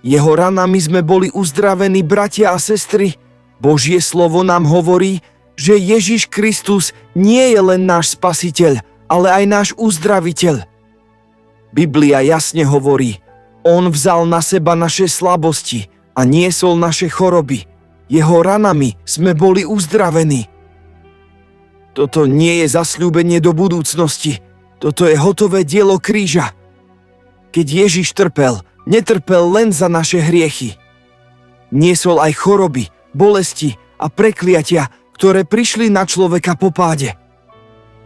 Jeho ranami sme boli uzdravení, bratia a sestry. Božie slovo nám hovorí, že Ježiš Kristus nie je len náš spasiteľ, ale aj náš uzdraviteľ. Biblia jasne hovorí, on vzal na seba naše slabosti a niesol naše choroby. Jeho ranami sme boli uzdravení. Toto nie je zasľúbenie do budúcnosti. Toto je hotové dielo kríža. Keď Ježiš trpel, netrpel len za naše hriechy. Niesol aj choroby, bolesti a prekliatia, ktoré prišli na človeka po páde.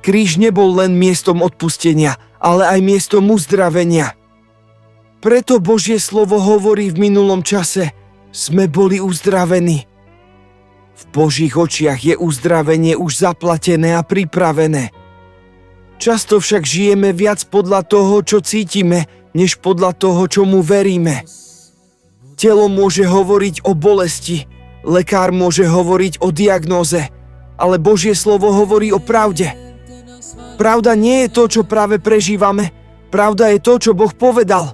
Kríž nebol len miestom odpustenia, ale aj miestom uzdravenia. Preto Božie slovo hovorí v minulom čase, sme boli uzdravení. V Božích očiach je uzdravenie už zaplatené a pripravené. Často však žijeme viac podľa toho, čo cítime, než podľa toho, čomu veríme. Telo môže hovoriť o bolesti, lekár môže hovoriť o diagnóze, ale Božie slovo hovorí o pravde. Pravda nie je to, čo práve prežívame, pravda je to, čo Boh povedal.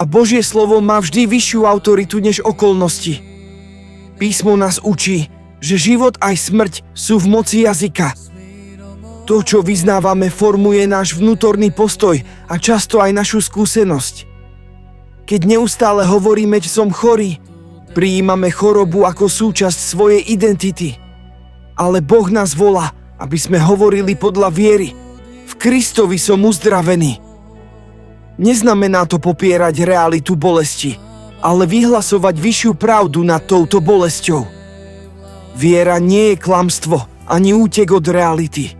A Božie slovo má vždy vyššiu autoritu než okolnosti. Písmo nás učí, že život aj smrť sú v moci jazyka. To, čo vyznávame, formuje náš vnútorný postoj a často aj našu skúsenosť. Keď neustále hovoríme, že som chorý, prijímame chorobu ako súčasť svojej identity. Ale Boh nás volá, aby sme hovorili podľa viery. V Kristovi som uzdravený. Neznamená to popierať realitu bolesti, ale vyhlasovať vyššiu pravdu nad touto bolesťou. Viera nie je klamstvo, ani útek od reality.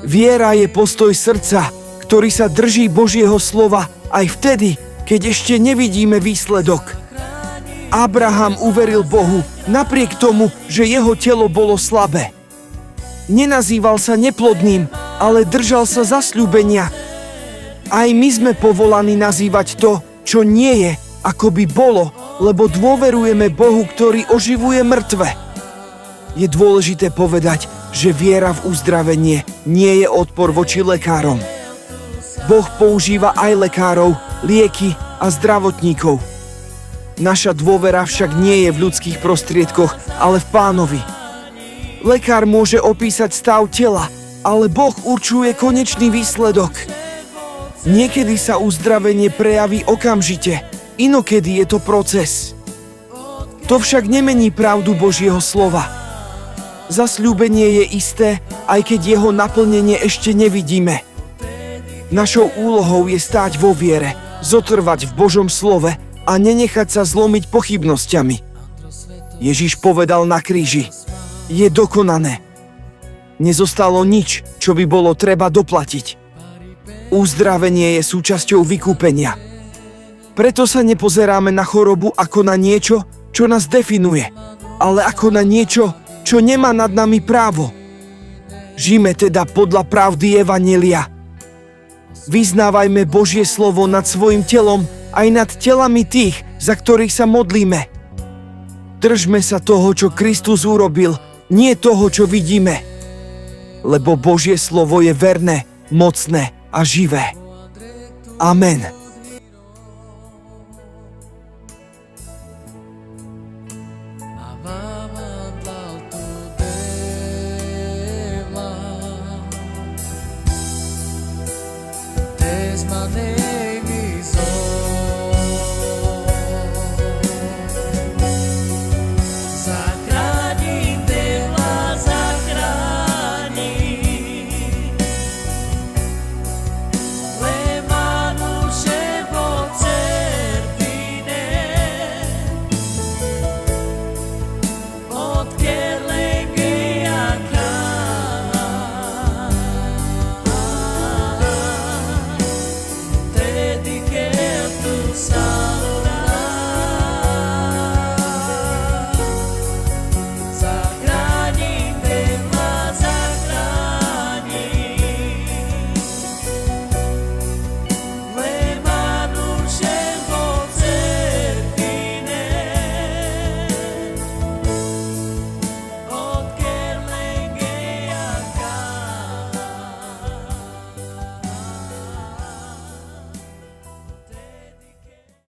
Viera je postoj srdca, ktorý sa drží Božieho slova aj vtedy, keď ešte nevidíme výsledok. Abraham uveril Bohu napriek tomu, že jeho telo bolo slabé. Nenazýval sa neplodným, ale držal sa zasľúbenia. Aj my sme povolaní nazývať to, čo nie je, ako by bolo, lebo dôverujeme Bohu, ktorý oživuje mŕtve. Je dôležité povedať, že viera v uzdravenie nie je odpor voči lekárom. Boh používa aj lekárov, lieky a zdravotníkov. Naša dôvera však nie je v ľudských prostriedkoch, ale v Pánovi. Lekár môže opísať stav tela, ale Boh určuje konečný výsledok. Niekedy sa uzdravenie prejaví okamžite, inokedy je to proces. To však nemení pravdu Božieho slova. Zasľúbenie je isté, aj keď jeho naplnenie ešte nevidíme. Našou úlohou je stáť vo viere, zotrvať v Božom slove a nenechať sa zlomiť pochybnosťami. Ježiš povedal na kríži, je dokonané. Nezostalo nič, čo by bolo treba doplatiť. Uzdravenie je súčasťou vykúpenia. Preto sa nepozeráme na chorobu ako na niečo, čo nás definuje, ale ako na niečo, čo nemá nad nami právo. Žijme teda podľa pravdy evanjelia. Vyznávajme Božie slovo nad svojim telom aj nad telami tých, za ktorých sa modlíme. Držme sa toho, čo Kristus urobil, nie toho, čo vidíme. Lebo Božie slovo je verné, mocné a živé. Amen. My name